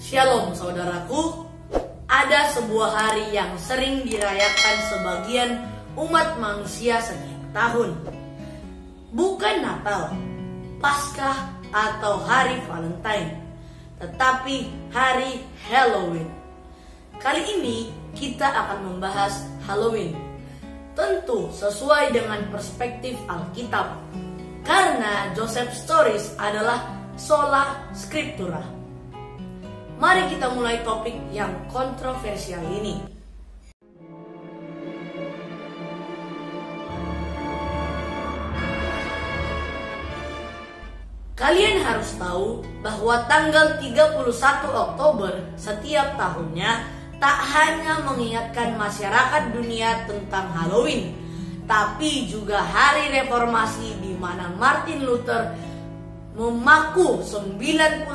Shalom saudaraku, ada sebuah hari yang sering dirayakan sebagian umat manusia setiap tahun. Bukan Natal, Paskah atau hari Valentine, tetapi hari Halloween. Kali ini kita akan membahas Halloween, tentu sesuai dengan perspektif Alkitab, karena Joseph Stories adalah sola scriptura. Mari kita mulai topik yang kontroversial ini. Kalian harus tahu bahwa tanggal 31 Oktober setiap tahunnya tak hanya mengingatkan masyarakat dunia tentang Halloween, tapi juga hari reformasi di mana Martin Luther memaku 95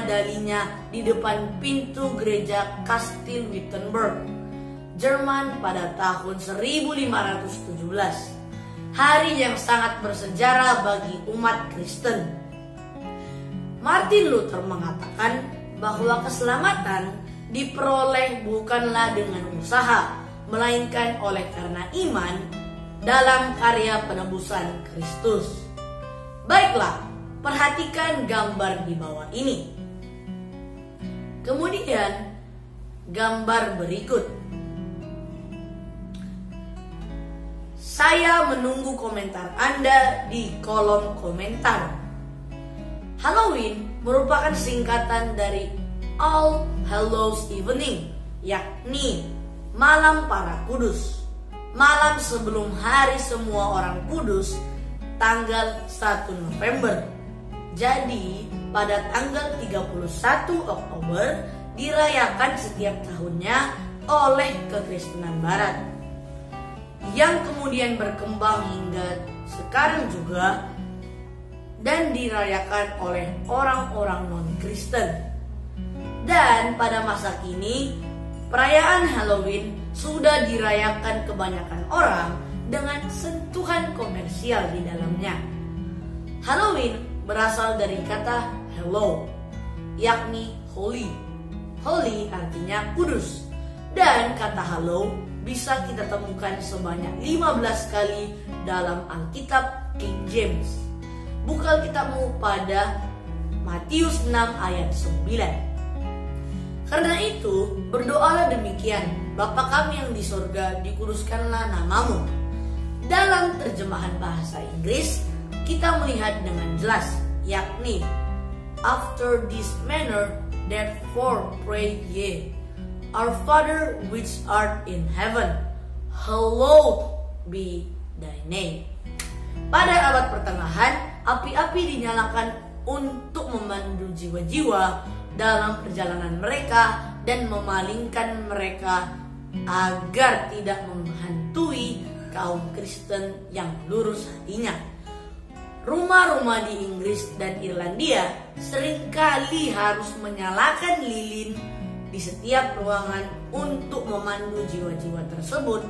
dalinya di depan pintu gereja Kastil Wittenberg, Jerman pada tahun 1517. Hari yang sangat bersejarah bagi umat Kristen. Martin Luther mengatakan bahwa keselamatan diperoleh bukanlah dengan usaha, melainkan oleh karena iman dalam karya penebusan Kristus. Baiklah, perhatikan gambar di bawah ini. Kemudian gambar berikut. Saya menunggu komentar Anda di kolom komentar. Halloween merupakan singkatan dari All Hallows Evening, yakni malam para kudus, malam sebelum hari semua orang kudus, tanggal 1 November. Jadi pada tanggal 31 Oktober dirayakan setiap tahunnya oleh kekristenan barat, yang kemudian berkembang hingga sekarang juga dan dirayakan oleh orang-orang non-Kristen. Dan pada masa kini perayaan Halloween sudah dirayakan kebanyakan orang dengan sentuhan komersial di dalamnya. Halloween berasal dari kata hello, yakni holy. Holy artinya kudus. Dan kata hello bisa kita temukan sebanyak 15 kali dalam Alkitab King James. Buka Alkitabmu pada Matius 6 ayat 9. Karena itu, berdoalah demikian, Bapa kami yang di sorga, dikuduskanlah namamu. Dalam terjemahan bahasa Inggris, kita melihat dengan jelas, yakni after this manner, therefore pray ye, Our Father which art in heaven, hallowed be thy name. Pada abad pertengahan, api-api dinyalakan untuk memandu jiwa-jiwa dalam perjalanan mereka dan memalingkan mereka agar tidak menghantui kaum Kristen yang lurus hatinya. Rumah-rumah di Inggris dan Irlandia seringkali harus menyalakan lilin di setiap ruangan untuk memandu jiwa-jiwa tersebut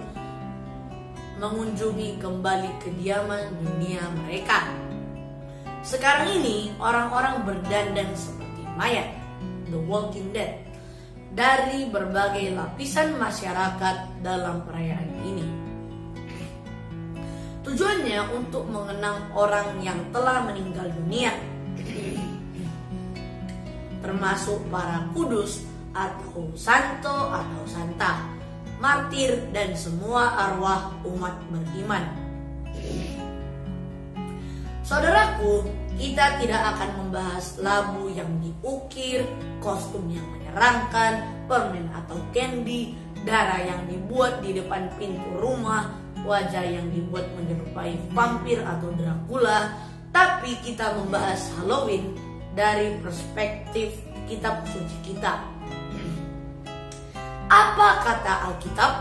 mengunjungi kembali kediaman dunia mereka. Sekarang ini orang-orang berdandan seperti mayat, The Walking Dead, dari berbagai lapisan masyarakat dalam perayaan ini. Tujuannya untuk mengenang orang yang telah meninggal dunia, termasuk para kudus atau santo atau santa, martir, dan semua arwah umat beriman. Saudaraku, kita tidak akan membahas labu yang diukir, kostum yang menyeramkan, permen atau candy, darah yang dibuat di depan pintu rumah, wajah yang dibuat menyerupai vampir atau Dracula. Tapi kita membahas Halloween dari perspektif kitab suci kita. Apa kata Alkitab?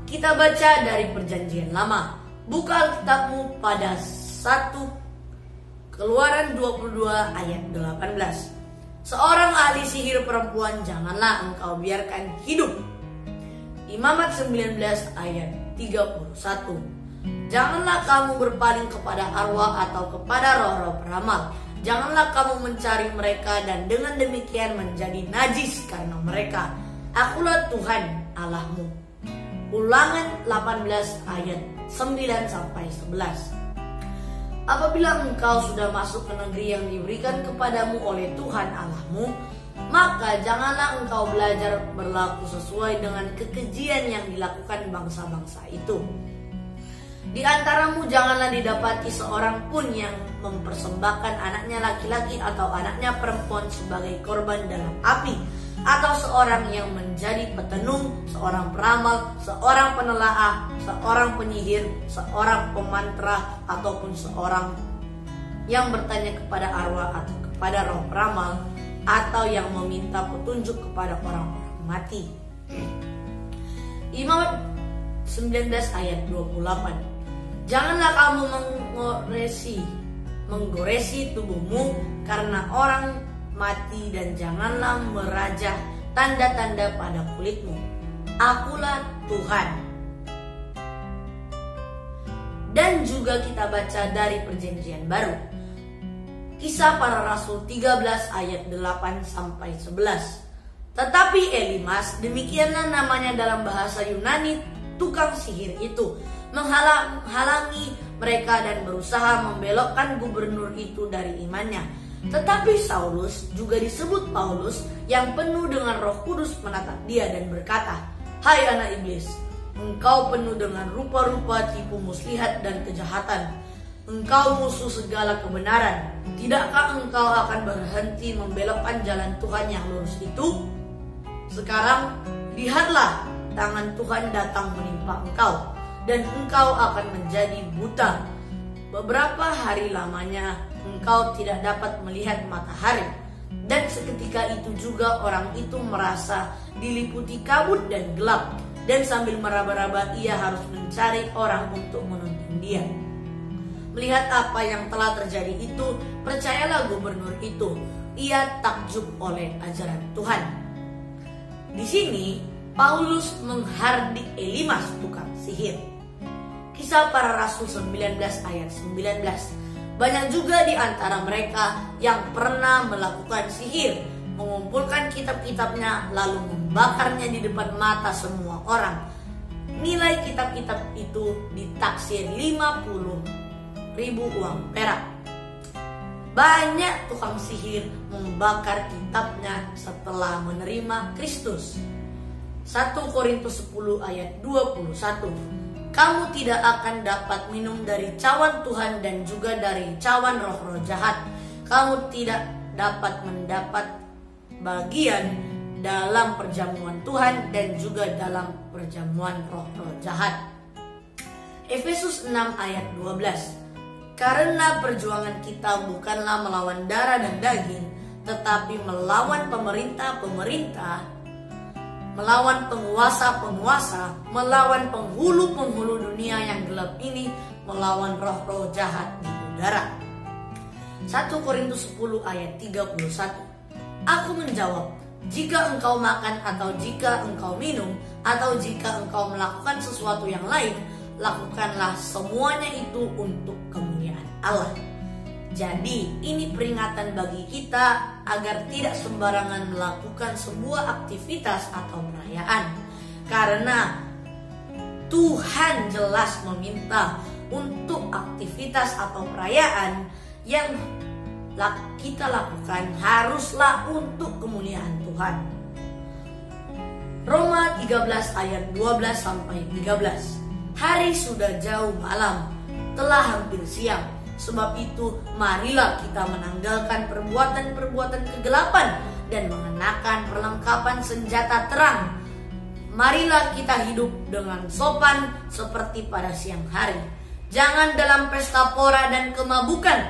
Kita baca dari Perjanjian Lama. Buka Alkitabmu pada 1 Keluaran 22 ayat 18. Seorang ahli sihir perempuan janganlah engkau biarkan hidup. Imamat 19 ayat 31. Janganlah kamu berpaling kepada arwah atau kepada roh-roh peramal, Janganlah kamu mencari mereka dan dengan demikian menjadi najis karena mereka. Akulah Tuhan Allahmu. Ulangan 18 ayat 9-11. Apabila engkau sudah masuk ke negeri yang diberikan kepadamu oleh Tuhan Allahmu, maka janganlah engkau belajar berlaku sesuai dengan kekejian yang dilakukan bangsa-bangsa itu. Di antaramu janganlah didapati seorang pun yang mempersembahkan anaknya laki-laki atau anaknya perempuan sebagai korban dalam api, atau seorang yang menjadi petenung, seorang peramal, seorang penelaah, seorang penyihir, seorang pemantra, ataupun seorang yang bertanya kepada arwah atau kepada roh peramal, atau yang meminta petunjuk kepada orang-orang mati. Imamat 19 ayat 28. Janganlah kamu menggoresi tubuhmu karena orang mati, dan janganlah merajah tanda-tanda pada kulitmu. Akulah Tuhan. Dan juga kita baca dari Perjanjian Baru, Kisah Para Rasul 13 ayat 8-11. Tetapi Elimas, demikianlah namanya dalam bahasa Yunani, tukang sihir itu, menghalangi mereka dan berusaha membelokkan gubernur itu dari imannya. Tetapi Saulus, juga disebut Paulus, yang penuh dengan Roh Kudus, menatap dia dan berkata, "Hai anak iblis, engkau penuh dengan rupa-rupa tipu muslihat dan kejahatan. Engkau musuh segala kebenaran. Tidakkah engkau akan berhenti membelokkan jalan Tuhan yang lurus itu? Sekarang lihatlah, tangan Tuhan datang menimpa engkau, dan engkau akan menjadi buta. Beberapa hari lamanya engkau tidak dapat melihat matahari." Dan seketika itu juga orang itu merasa diliputi kabut dan gelap, dan sambil meraba-raba ia harus mencari orang untuk menuntun dia. Melihat apa yang telah terjadi itu, percayalah gubernur itu, ia takjub oleh ajaran Tuhan. Di sini Paulus menghardik Elimas, tukang sihir. Kisah Para Rasul 19 ayat 19. Banyak juga di antara mereka yang pernah melakukan sihir, mengumpulkan kitab-kitabnya lalu membakarnya di depan mata semua orang. Nilai kitab-kitab itu ditaksir 50.000 uang perak. Banyak tukang sihir membakar kitabnya setelah menerima Kristus. 1 Korintus 10 ayat 21. Kamu tidak akan dapat minum dari cawan Tuhan dan juga dari cawan roh-roh jahat. Kamu tidak dapat mendapat bagian dalam perjamuan Tuhan dan juga dalam perjamuan roh-roh jahat. Efesus 6 ayat 12. Karena perjuangan kita bukanlah melawan darah dan daging, tetapi melawan pemerintah-pemerintah, melawan penguasa-penguasa, melawan penghulu-penghulu dunia yang gelap ini, melawan roh-roh jahat di udara. 1 Korintus 10 ayat 31. Aku menjawab, jika engkau makan atau jika engkau minum atau jika engkau melakukan sesuatu yang lain, lakukanlah semuanya itu untuk kemuliaan Allah. Jadi ini peringatan bagi kita agar tidak sembarangan melakukan sebuah aktivitas atau perayaan. Karena Tuhan jelas meminta untuk aktivitas atau perayaan yang kita lakukan haruslah untuk kemuliaan Tuhan. Roma 13 ayat 12-13. Hari sudah jauh malam, telah hampir siang. Sebab itu marilah kita menanggalkan perbuatan-perbuatan kegelapan dan mengenakan perlengkapan senjata terang. Marilah kita hidup dengan sopan seperti pada siang hari. Jangan dalam pesta pora dan kemabukan.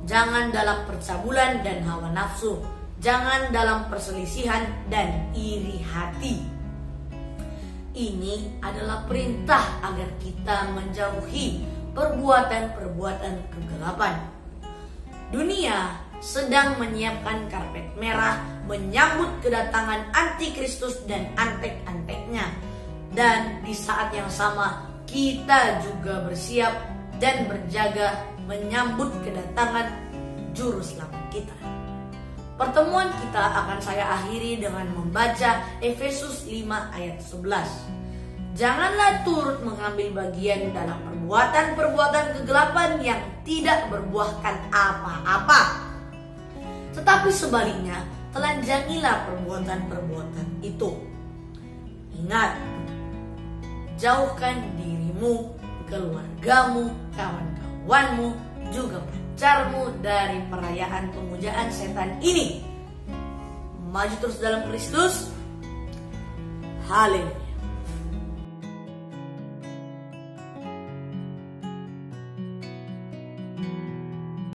Jangan dalam percabulan dan hawa nafsu. Jangan dalam perselisihan dan iri hati. Ini adalah perintah agar kita menjauhi perbuatan-perbuatan kegelapan. Dunia sedang menyiapkan karpet merah menyambut kedatangan antikristus dan antek-anteknya. Dan di saat yang sama kita juga bersiap dan berjaga menyambut kedatangan Juru Selamat kita. Pertemuan kita akan saya akhiri dengan membaca Efesus 5 ayat 11. Janganlah turut mengambil bagian dalam perbuatan-perbuatan kegelapan yang tidak berbuahkan apa-apa. Tetapi sebaliknya, telanjangilah perbuatan-perbuatan itu. Ingat, jauhkan dirimu, keluargamu, kawan-kawanmu, juga pacarmu dari perayaan pemujaan setan ini. Maju terus dalam Kristus. Haleluya.